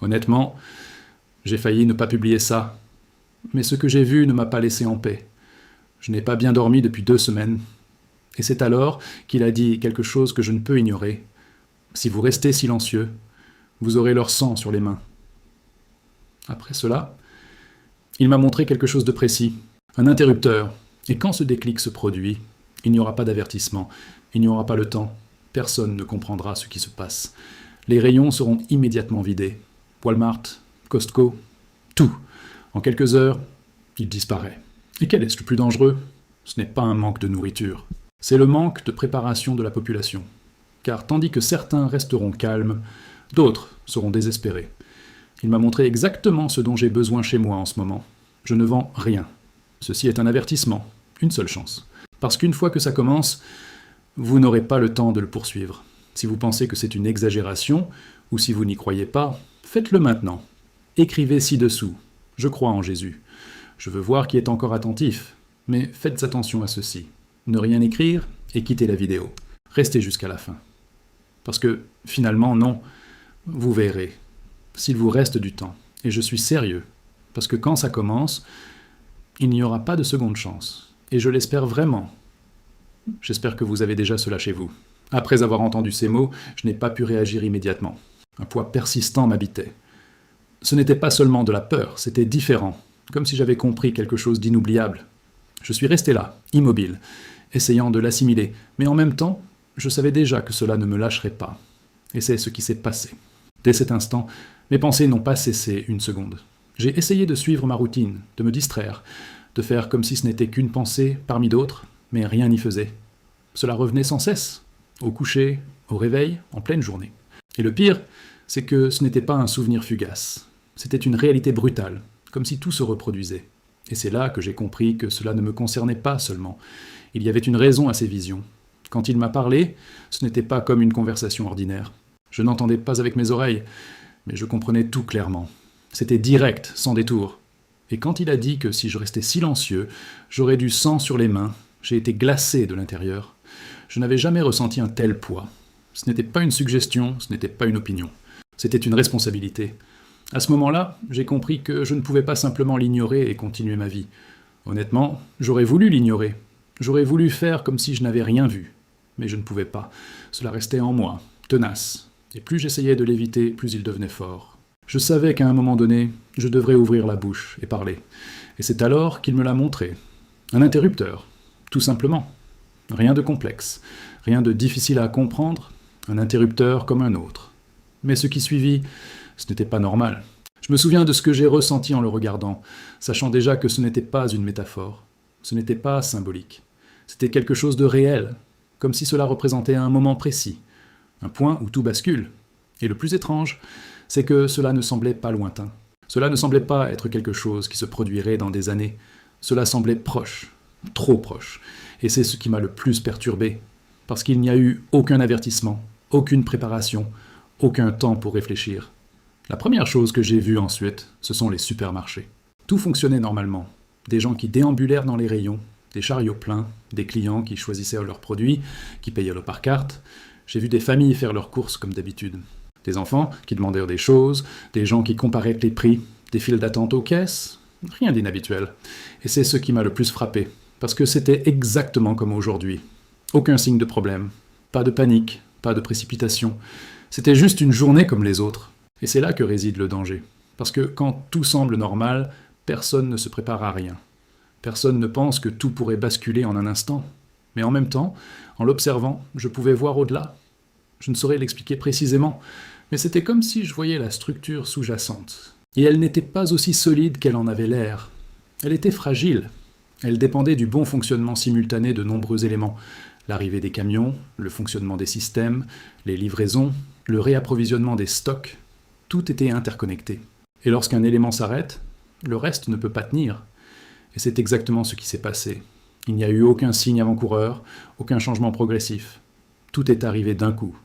Honnêtement, j'ai failli ne pas publier ça, mais ce que j'ai vu ne m'a pas laissé en paix. Je n'ai pas bien dormi depuis 2 semaines, et c'est alors qu'il a dit quelque chose que je ne peux ignorer. Si vous restez silencieux, vous aurez leur sang sur les mains. Après cela, il m'a montré quelque chose de précis, un interrupteur, et quand ce déclic se produit, il n'y aura pas d'avertissement, il n'y aura pas le temps, personne ne comprendra ce qui se passe. Les rayons seront immédiatement vidés. Walmart, Costco, tout. En quelques heures, il disparaît. Et quel est-ce le plus dangereux? Ce n'est pas un manque de nourriture. C'est le manque de préparation de la population. Car tandis que certains resteront calmes, d'autres seront désespérés. Il m'a montré exactement ce dont j'ai besoin chez moi en ce moment. Je ne vends rien. Ceci est un avertissement, une seule chance. Parce qu'une fois que ça commence, vous n'aurez pas le temps de le poursuivre. Si vous pensez que c'est une exagération, ou si vous n'y croyez pas, faites-le maintenant. Écrivez ci-dessous. Je crois en Jésus. Je veux voir qui est encore attentif, mais faites attention à ceci. Ne rien écrire et quittez la vidéo. Restez jusqu'à la fin. Parce que, finalement, non, vous verrez, s'il vous reste du temps. Et je suis sérieux, parce que quand ça commence, il n'y aura pas de seconde chance. Et je l'espère vraiment. J'espère que vous avez déjà cela chez vous. Après avoir entendu ces mots, je n'ai pas pu réagir immédiatement. Un poids persistant m'habitait. Ce n'était pas seulement de la peur, c'était différent, comme si j'avais compris quelque chose d'inoubliable. Je suis resté là, immobile, essayant de l'assimiler, mais en même temps, je savais déjà que cela ne me lâcherait pas. Et c'est ce qui s'est passé. Dès cet instant, mes pensées n'ont pas cessé une seconde. J'ai essayé de suivre ma routine, de me distraire, de faire comme si ce n'était qu'une pensée parmi d'autres, mais rien n'y faisait. Cela revenait sans cesse, au coucher, au réveil, en pleine journée. Et le pire, c'est que ce n'était pas un souvenir fugace. C'était une réalité brutale, comme si tout se reproduisait. Et c'est là que j'ai compris que cela ne me concernait pas seulement. Il y avait une raison à ces visions. Quand il m'a parlé, ce n'était pas comme une conversation ordinaire. Je n'entendais pas avec mes oreilles, mais je comprenais tout clairement. C'était direct, sans détour. Et quand il a dit que si je restais silencieux, j'aurais du sang sur les mains, j'ai été glacé de l'intérieur. Je n'avais jamais ressenti un tel poids. Ce n'était pas une suggestion, ce n'était pas une opinion. C'était une responsabilité. À ce moment-là, j'ai compris que je ne pouvais pas simplement l'ignorer et continuer ma vie. Honnêtement, j'aurais voulu l'ignorer. J'aurais voulu faire comme si je n'avais rien vu. Mais je ne pouvais pas. Cela restait en moi, tenace. Et plus j'essayais de l'éviter, plus il devenait fort. Je savais qu'à un moment donné, je devrais ouvrir la bouche et parler. Et c'est alors qu'il me l'a montré. Un interrupteur, tout simplement. Rien de complexe, rien de difficile à comprendre, un interrupteur comme un autre. Mais ce qui suivit, ce n'était pas normal. Je me souviens de ce que j'ai ressenti en le regardant, sachant déjà que ce n'était pas une métaphore, ce n'était pas symbolique. C'était quelque chose de réel, comme si cela représentait un moment précis, un point où tout bascule. Et le plus étrange, c'est que cela ne semblait pas lointain. Cela ne semblait pas être quelque chose qui se produirait dans des années. Cela semblait proche, trop proche. Et c'est ce qui m'a le plus perturbé, parce qu'il n'y a eu aucun avertissement, aucune préparation, aucun temps pour réfléchir. La première chose que j'ai vue ensuite, ce sont les supermarchés. Tout fonctionnait normalement. Des gens qui déambulèrent dans les rayons, des chariots pleins, des clients qui choisissaient leurs produits, qui payaient par carte. J'ai vu des familles faire leurs courses comme d'habitude. Des enfants qui demandèrent des choses, des gens qui comparaient les prix, des files d'attente aux caisses. Rien d'inhabituel. Et c'est ce qui m'a le plus frappé, parce que c'était exactement comme aujourd'hui. Aucun signe de problème, pas de panique, pas de précipitation. C'était juste une journée comme les autres. Et c'est là que réside le danger. Parce que quand tout semble normal, personne ne se prépare à rien. Personne ne pense que tout pourrait basculer en un instant. Mais en même temps, en l'observant, je pouvais voir au-delà. Je ne saurais l'expliquer précisément, mais c'était comme si je voyais la structure sous-jacente. Et elle n'était pas aussi solide qu'elle en avait l'air. Elle était fragile. Elle dépendait du bon fonctionnement simultané de nombreux éléments. L'arrivée des camions, le fonctionnement des systèmes, les livraisons, le réapprovisionnement des stocks, tout était interconnecté. Et lorsqu'un élément s'arrête, le reste ne peut pas tenir. Et c'est exactement ce qui s'est passé. Il n'y a eu aucun signe avant-coureur, aucun changement progressif. Tout est arrivé d'un coup.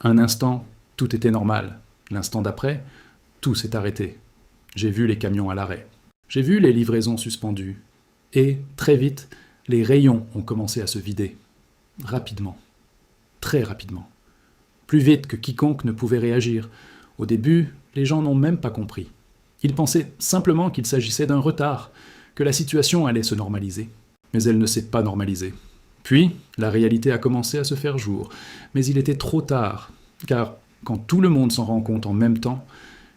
Un instant, tout était normal. L'instant d'après, tout s'est arrêté. J'ai vu les camions à l'arrêt. J'ai vu les livraisons suspendues. Et, très vite, les rayons ont commencé à se vider. Rapidement. Très rapidement. Plus vite que quiconque ne pouvait réagir. Au début, les gens n'ont même pas compris. Ils pensaient simplement qu'il s'agissait d'un retard, que la situation allait se normaliser. Mais elle ne s'est pas normalisée. Puis, la réalité a commencé à se faire jour, mais il était trop tard, car quand tout le monde s'en rend compte en même temps,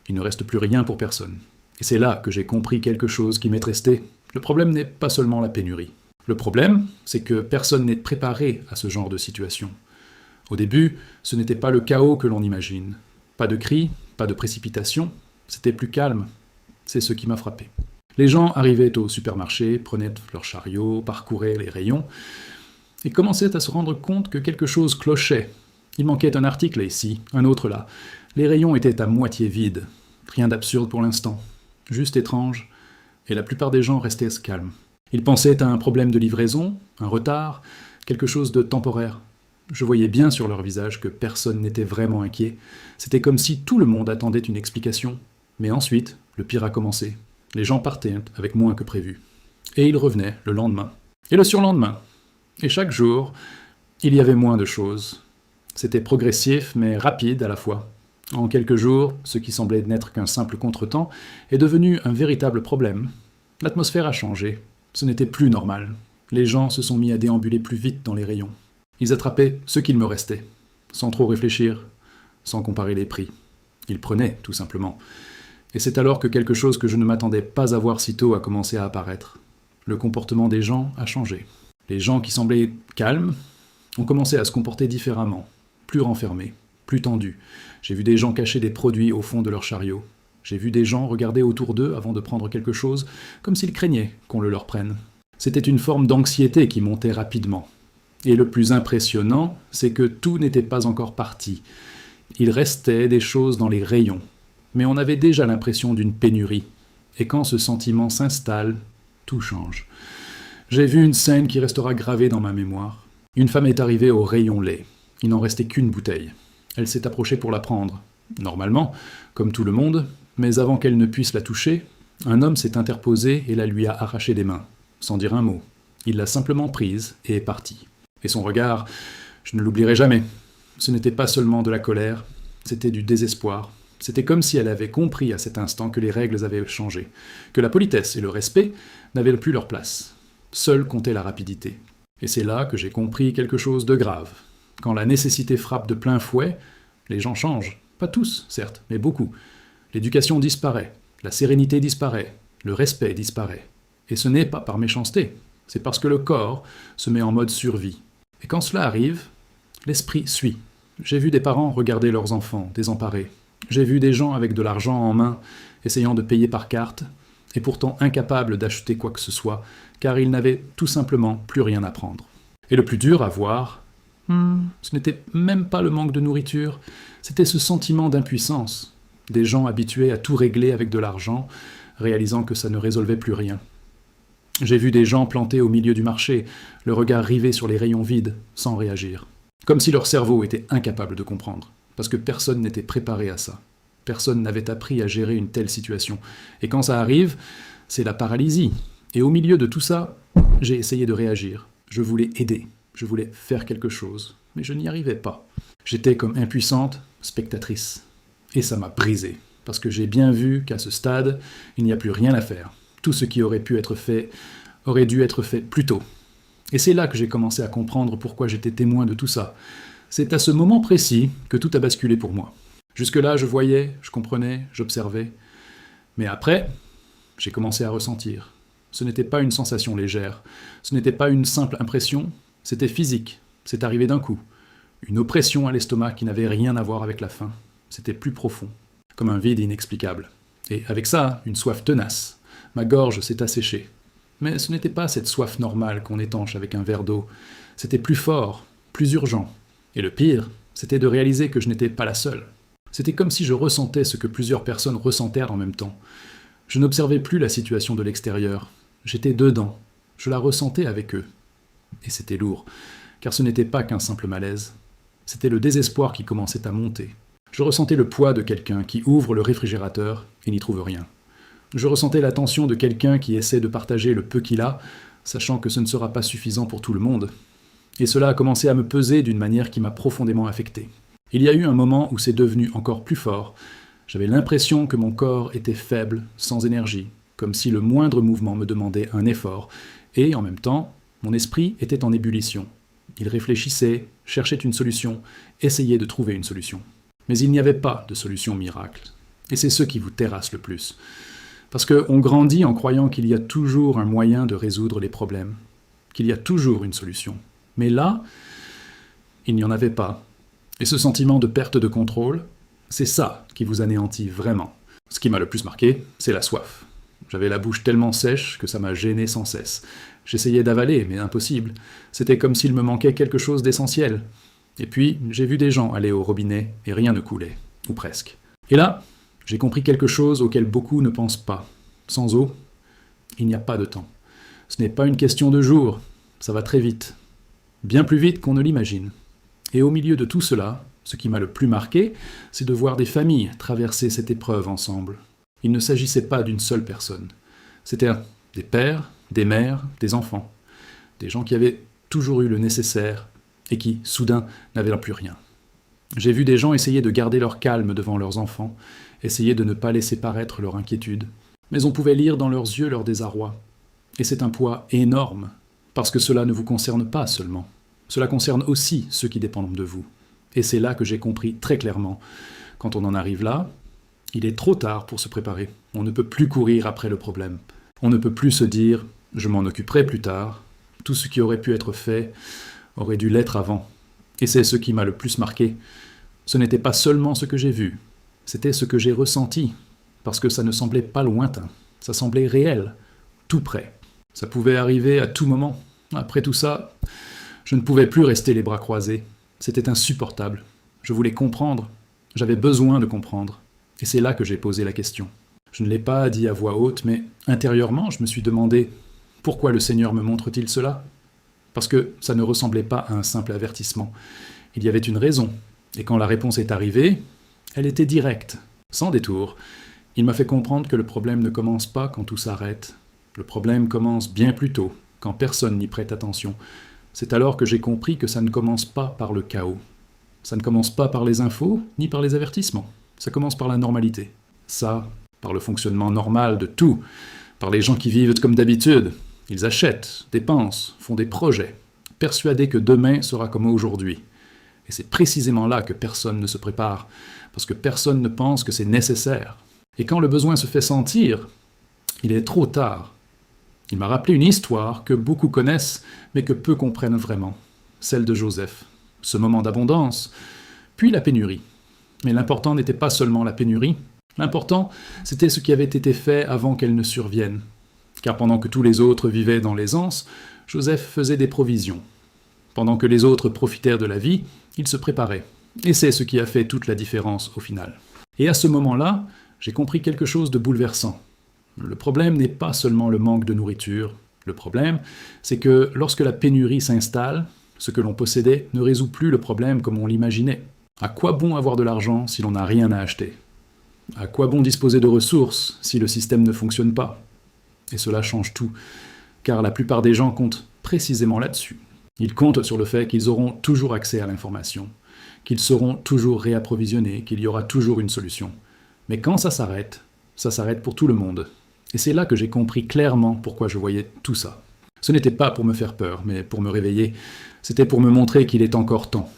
il ne reste plus rien pour personne. Et c'est là que j'ai compris quelque chose qui m'est resté. Le problème n'est pas seulement la pénurie. Le problème, c'est que personne n'est préparé à ce genre de situation. Au début, ce n'était pas le chaos que l'on imagine. Pas de cris, pas de précipitation, c'était plus calme. C'est ce qui m'a frappé. Les gens arrivaient au supermarché, prenaient leur chariot, parcouraient les rayons, et commençaient à se rendre compte que quelque chose clochait. Il manquait un article ici, un autre là. Les rayons étaient à moitié vides. Rien d'absurde pour l'instant. Juste étrange, et la plupart des gens restaient calmes. Ils pensaient à un problème de livraison, un retard, quelque chose de temporaire. Je voyais bien sur leur visage que personne n'était vraiment inquiet. C'était comme si tout le monde attendait une explication. Mais ensuite, le pire a commencé. Les gens partaient avec moins que prévu. Et ils revenaient le lendemain. Et le surlendemain. Et chaque jour, il y avait moins de choses. C'était progressif, mais rapide à la fois. En quelques jours, ce qui semblait n'être qu'un simple contretemps est devenu un véritable problème. L'atmosphère a changé. Ce n'était plus normal. Les gens se sont mis à déambuler plus vite dans les rayons. Ils attrapaient ce qu'il me restait, sans trop réfléchir, sans comparer les prix. Ils prenaient, tout simplement. Et c'est alors que quelque chose que je ne m'attendais pas à voir si tôt a commencé à apparaître. Le comportement des gens a changé. Les gens qui semblaient calmes ont commencé à se comporter différemment, plus renfermés, plus tendus. J'ai vu des gens cacher des produits au fond de leur chariot. J'ai vu des gens regarder autour d'eux avant de prendre quelque chose, comme s'ils craignaient qu'on le leur prenne. C'était une forme d'anxiété qui montait rapidement. Et le plus impressionnant, c'est que tout n'était pas encore parti. Il restait des choses dans les rayons. Mais on avait déjà l'impression d'une pénurie. Et quand ce sentiment s'installe, tout change. J'ai vu une scène qui restera gravée dans ma mémoire. Une femme est arrivée au rayon lait. Il n'en restait qu'une bouteille. Elle s'est approchée pour la prendre. Normalement, comme tout le monde, mais avant qu'elle ne puisse la toucher, un homme s'est interposé et la lui a arrachée des mains, sans dire un mot. Il l'a simplement prise et est parti. Et son regard, je ne l'oublierai jamais. Ce n'était pas seulement de la colère, c'était du désespoir. C'était comme si elle avait compris à cet instant que les règles avaient changé, que la politesse et le respect n'avaient plus leur place. Seule comptait la rapidité. Et c'est là que j'ai compris quelque chose de grave. Quand la nécessité frappe de plein fouet, les gens changent. Pas tous, certes, mais beaucoup. L'éducation disparaît, la sérénité disparaît, le respect disparaît. Et ce n'est pas par méchanceté, c'est parce que le corps se met en mode survie. Et quand cela arrive, l'esprit suit. J'ai vu des parents regarder leurs enfants, désemparés. J'ai vu des gens avec de l'argent en main, essayant de payer par carte, et pourtant incapables d'acheter quoi que ce soit, car ils n'avaient tout simplement plus rien à prendre. Et le plus dur à voir, ce n'était même pas le manque de nourriture, c'était ce sentiment d'impuissance. Des gens habitués à tout régler avec de l'argent, réalisant que ça ne résolvait plus rien. J'ai vu des gens plantés au milieu du marché, le regard rivé sur les rayons vides, sans réagir. Comme si leur cerveau était incapable de comprendre, parce que personne n'était préparé à ça. Personne n'avait appris à gérer une telle situation. Et quand ça arrive, c'est la paralysie. Et au milieu de tout ça, j'ai essayé de réagir. Je voulais aider, je voulais faire quelque chose, mais je n'y arrivais pas. J'étais comme impuissante, spectatrice. Et ça m'a brisé, parce que j'ai bien vu qu'à ce stade, il n'y a plus rien à faire. Tout ce qui aurait pu être fait aurait dû être fait plus tôt. Et c'est là que j'ai commencé à comprendre pourquoi j'étais témoin de tout ça. C'est à ce moment précis que tout a basculé pour moi. Jusque-là, je voyais, je comprenais, j'observais. Mais après, j'ai commencé à ressentir. Ce n'était pas une sensation légère, ce n'était pas une simple impression, c'était physique, c'est arrivé d'un coup. Une oppression à l'estomac qui n'avait rien à voir avec la faim. C'était plus profond, comme un vide inexplicable. Et avec ça, une soif tenace. Ma gorge s'est asséchée. Mais ce n'était pas cette soif normale qu'on étanche avec un verre d'eau. C'était plus fort, plus urgent. Et le pire, c'était de réaliser que je n'étais pas la seule. C'était comme si je ressentais ce que plusieurs personnes ressentèrent en même temps. Je n'observais plus la situation de l'extérieur. J'étais dedans. Je la ressentais avec eux. Et c'était lourd, car ce n'était pas qu'un simple malaise. C'était le désespoir qui commençait à monter. Je ressentais le poids de quelqu'un qui ouvre le réfrigérateur et n'y trouve rien. Je ressentais la tension de quelqu'un qui essaie de partager le peu qu'il a, sachant que ce ne sera pas suffisant pour tout le monde. Et cela a commencé à me peser d'une manière qui m'a profondément affecté. Il y a eu un moment où c'est devenu encore plus fort. J'avais l'impression que mon corps était faible, sans énergie, comme si le moindre mouvement me demandait un effort, et en même temps, mon esprit était en ébullition. Il réfléchissait, cherchait une solution, essayait de trouver une solution. Mais il n'y avait pas de solution miracle. Et c'est ce qui vous terrasse le plus. Parce qu'on grandit en croyant qu'il y a toujours un moyen de résoudre les problèmes, qu'il y a toujours une solution. Mais là, il n'y en avait pas. Et ce sentiment de perte de contrôle, c'est ça qui vous anéantit vraiment. Ce qui m'a le plus marqué, c'est la soif. J'avais la bouche tellement sèche que ça m'a gêné sans cesse. J'essayais d'avaler, mais impossible. C'était comme s'il me manquait quelque chose d'essentiel. Et puis, j'ai vu des gens aller au robinet et rien ne coulait, ou presque. Et là, j'ai compris quelque chose auquel beaucoup ne pensent pas. Sans eau, il n'y a pas de temps. Ce n'est pas une question de jours, ça va très vite. Bien plus vite qu'on ne l'imagine. Et au milieu de tout cela, ce qui m'a le plus marqué, c'est de voir des familles traverser cette épreuve ensemble. Il ne s'agissait pas d'une seule personne. C'était des pères, des mères, des enfants. Des gens qui avaient toujours eu le nécessaire et qui, soudain, n'avaient plus rien. J'ai vu des gens essayer de garder leur calme devant leurs enfants, essayer de ne pas laisser paraître leur inquiétude. Mais on pouvait lire dans leurs yeux leur désarroi. Et c'est un poids énorme, parce que cela ne vous concerne pas seulement. Cela concerne aussi ceux qui dépendent de vous. Et c'est là que j'ai compris très clairement. Quand on en arrive là, il est trop tard pour se préparer. On ne peut plus courir après le problème. On ne peut plus se dire « je m'en occuperai plus tard ». Tout ce qui aurait pu être fait aurait dû l'être avant. Et c'est ce qui m'a le plus marqué. Ce n'était pas seulement ce que j'ai vu, c'était ce que j'ai ressenti, parce que ça ne semblait pas lointain, ça semblait réel, tout près. Ça pouvait arriver à tout moment. Après tout ça, je ne pouvais plus rester les bras croisés. C'était insupportable. Je voulais comprendre, j'avais besoin de comprendre. Et c'est là que j'ai posé la question. Je ne l'ai pas dit à voix haute, mais intérieurement, je me suis demandé « Pourquoi le Seigneur me montre-t-il cela ?» Parce que ça ne ressemblait pas à un simple avertissement. Il y avait une raison. Et quand la réponse est arrivée, elle était directe, sans détour. Il m'a fait comprendre que le problème ne commence pas quand tout s'arrête. Le problème commence bien plus tôt, quand personne n'y prête attention. C'est alors que j'ai compris que ça ne commence pas par le chaos. Ça ne commence pas par les infos, ni par les avertissements. Ça commence par la normalité. Ça, par le fonctionnement normal de tout, par les gens qui vivent comme d'habitude. Ils achètent, dépensent, font des projets, persuadés que demain sera comme aujourd'hui. Et c'est précisément là que personne ne se prépare, parce que personne ne pense que c'est nécessaire. Et quand le besoin se fait sentir, il est trop tard. Il m'a rappelé une histoire que beaucoup connaissent, mais que peu comprennent vraiment, celle de Joseph. Ce moment d'abondance, puis la pénurie. Mais l'important n'était pas seulement la pénurie, l'important, c'était ce qui avait été fait avant qu'elle ne survienne. Car pendant que tous les autres vivaient dans l'aisance, Joseph faisait des provisions. Pendant que les autres profitèrent de la vie, il se préparait. Et c'est ce qui a fait toute la différence au final. Et à ce moment-là, j'ai compris quelque chose de bouleversant. Le problème n'est pas seulement le manque de nourriture. Le problème, c'est que lorsque la pénurie s'installe, ce que l'on possédait ne résout plus le problème comme on l'imaginait. À quoi bon avoir de l'argent si l'on n'a rien à acheter ? À quoi bon disposer de ressources si le système ne fonctionne pas ? Et cela change tout, car la plupart des gens comptent précisément là-dessus. Ils comptent sur le fait qu'ils auront toujours accès à l'information, qu'ils seront toujours réapprovisionnés, qu'il y aura toujours une solution. Mais quand ça s'arrête pour tout le monde. Et c'est là que j'ai compris clairement pourquoi je voyais tout ça. Ce n'était pas pour me faire peur, mais pour me réveiller. C'était pour me montrer qu'il est encore temps,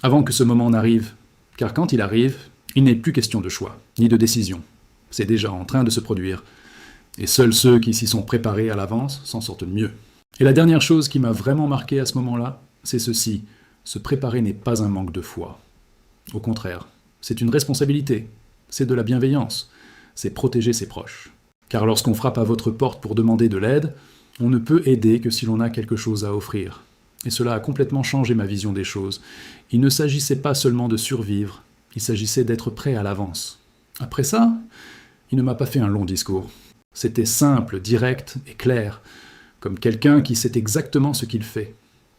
avant que ce moment n'arrive. Car quand il arrive, il n'est plus question de choix, ni de décision. C'est déjà en train de se produire. Et seuls ceux qui s'y sont préparés à l'avance s'en sortent mieux. Et la dernière chose qui m'a vraiment marqué à ce moment-là, c'est ceci. Se préparer n'est pas un manque de foi. Au contraire, c'est une responsabilité. C'est de la bienveillance. C'est protéger ses proches. Car lorsqu'on frappe à votre porte pour demander de l'aide, on ne peut aider que si l'on a quelque chose à offrir. Et cela a complètement changé ma vision des choses. Il ne s'agissait pas seulement de survivre, il s'agissait d'être prêt à l'avance. Après ça, il ne m'a pas fait un long discours. C'était simple, direct et clair, comme quelqu'un qui sait exactement ce qu'il fait.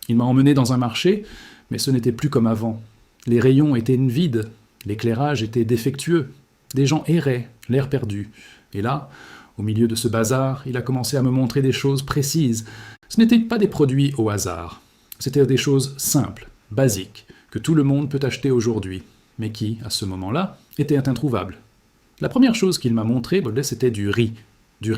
Il m'a emmené dans un marché, mais ce n'était plus comme avant. Les rayons étaient vides, l'éclairage était défectueux, des gens erraient, l'air perdu. Et là, au milieu de ce bazar, il a commencé à me montrer des choses précises. Ce n'étaient pas des produits au hasard, c'était des choses simples, basiques, que tout le monde peut acheter aujourd'hui, mais qui, à ce moment-là, étaient introuvables. La première chose qu'il m'a montré, Baudelaire, c'était du riz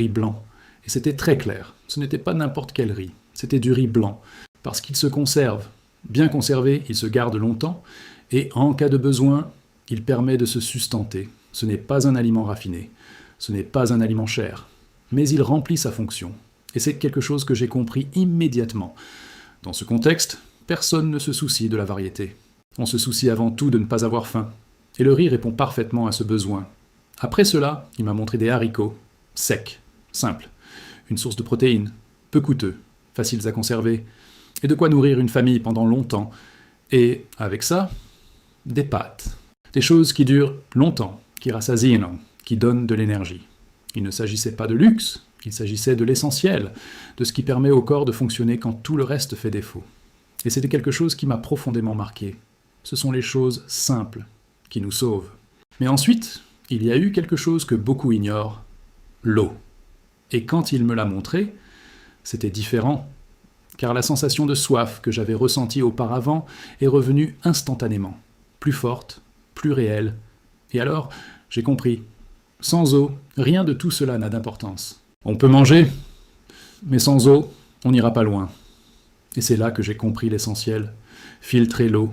blanc. Et c'était très clair. Ce n'était pas n'importe quel riz, c'était du riz blanc. Parce qu'il se conserve. Bien conservé, il se garde longtemps, et en cas de besoin, il permet de se sustenter. Ce n'est pas un aliment raffiné, ce n'est pas un aliment cher, mais il remplit sa fonction. Et c'est quelque chose que j'ai compris immédiatement. Dans ce contexte, personne ne se soucie de la variété. On se soucie avant tout de ne pas avoir faim. Et le riz répond parfaitement à ce besoin. Après cela, il m'a montré des haricots, secs, simples, une source de protéines, peu coûteux, faciles à conserver, et de quoi nourrir une famille pendant longtemps. Et avec ça, des pâtes. Des choses qui durent longtemps, qui rassasient, qui donnent de l'énergie. Il ne s'agissait pas de luxe, il s'agissait de l'essentiel, de ce qui permet au corps de fonctionner quand tout le reste fait défaut. Et c'était quelque chose qui m'a profondément marqué. Ce sont les choses simples qui nous sauvent. Mais ensuite, il y a eu quelque chose que beaucoup ignorent, l'eau. Et quand il me l'a montré, c'était différent, car la sensation de soif que j'avais ressentie auparavant est revenue instantanément, plus forte, plus réelle. Et alors, j'ai compris. Sans eau, rien de tout cela n'a d'importance. On peut manger, mais sans eau, on n'ira pas loin. Et c'est là que j'ai compris l'essentiel. Filtrer l'eau,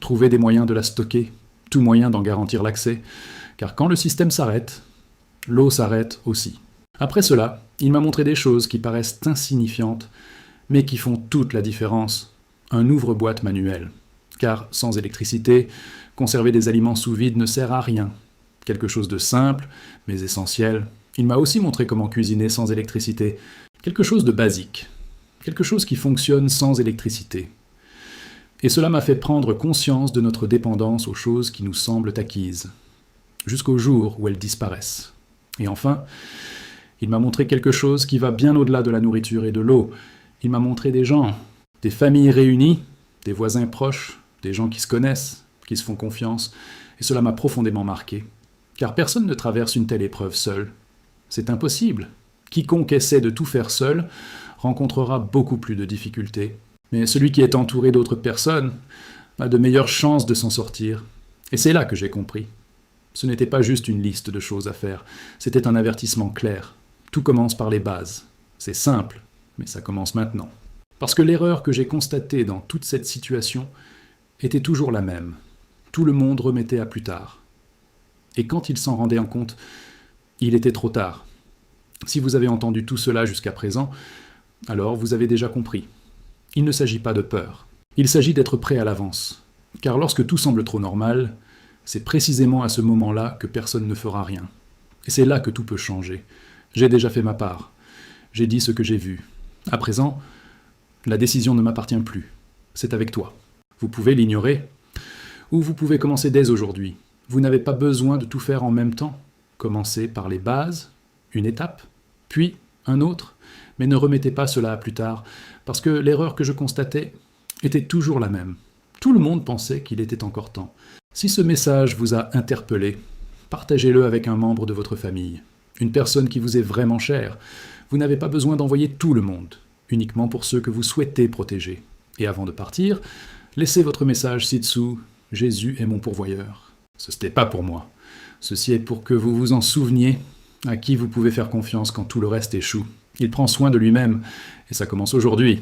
trouver des moyens de la stocker, tout moyen d'en garantir l'accès, car quand le système s'arrête, l'eau s'arrête aussi. Après cela, il m'a montré des choses qui paraissent insignifiantes, mais qui font toute la différence. Un ouvre-boîte manuel. Car sans électricité, conserver des aliments sous vide ne sert à rien. Quelque chose de simple, mais essentiel. Il m'a aussi montré comment cuisiner sans électricité. Quelque chose de basique. Quelque chose qui fonctionne sans électricité. Et cela m'a fait prendre conscience de notre dépendance aux choses qui nous semblent acquises, jusqu'au jour où elles disparaissent. Et enfin, il m'a montré quelque chose qui va bien au-delà de la nourriture et de l'eau. Il m'a montré des gens, des familles réunies, des voisins proches, des gens qui se connaissent, qui se font confiance, et cela m'a profondément marqué. Car personne ne traverse une telle épreuve seul. C'est impossible. Quiconque essaie de tout faire seul rencontrera beaucoup plus de difficultés. Mais celui qui est entouré d'autres personnes a de meilleures chances de s'en sortir. Et c'est là que j'ai compris. Ce n'était pas juste une liste de choses à faire, c'était un avertissement clair. Tout commence par les bases. C'est simple, mais ça commence maintenant. Parce que l'erreur que j'ai constatée dans toute cette situation était toujours la même. Tout le monde remettait à plus tard. Et quand il s'en rendait en compte, il était trop tard. Si vous avez entendu tout cela jusqu'à présent, alors vous avez déjà compris. Il ne s'agit pas de peur. Il s'agit d'être prêt à l'avance. Car lorsque tout semble trop normal, c'est précisément à ce moment-là que personne ne fera rien. Et c'est là que tout peut changer. J'ai déjà fait ma part. J'ai dit ce que j'ai vu. À présent, la décision ne m'appartient plus. C'est avec toi. Vous pouvez l'ignorer, ou vous pouvez commencer dès aujourd'hui. Vous n'avez pas besoin de tout faire en même temps. Commencez par les bases, une étape, puis un autre, mais ne remettez pas cela à plus tard, parce que l'erreur que je constatais était toujours la même. Tout le monde pensait qu'il était encore temps. Si ce message vous a interpellé, partagez-le avec un membre de votre famille, une personne qui vous est vraiment chère. Vous n'avez pas besoin d'envoyer tout le monde, uniquement pour ceux que vous souhaitez protéger. Et avant de partir, laissez votre message ci-dessous, « Jésus est mon pourvoyeur ». Ce n'est pas pour moi. Ceci est pour que vous vous en souveniez, à qui vous pouvez faire confiance quand tout le reste échoue. Il prend soin de lui-même, et ça commence aujourd'hui.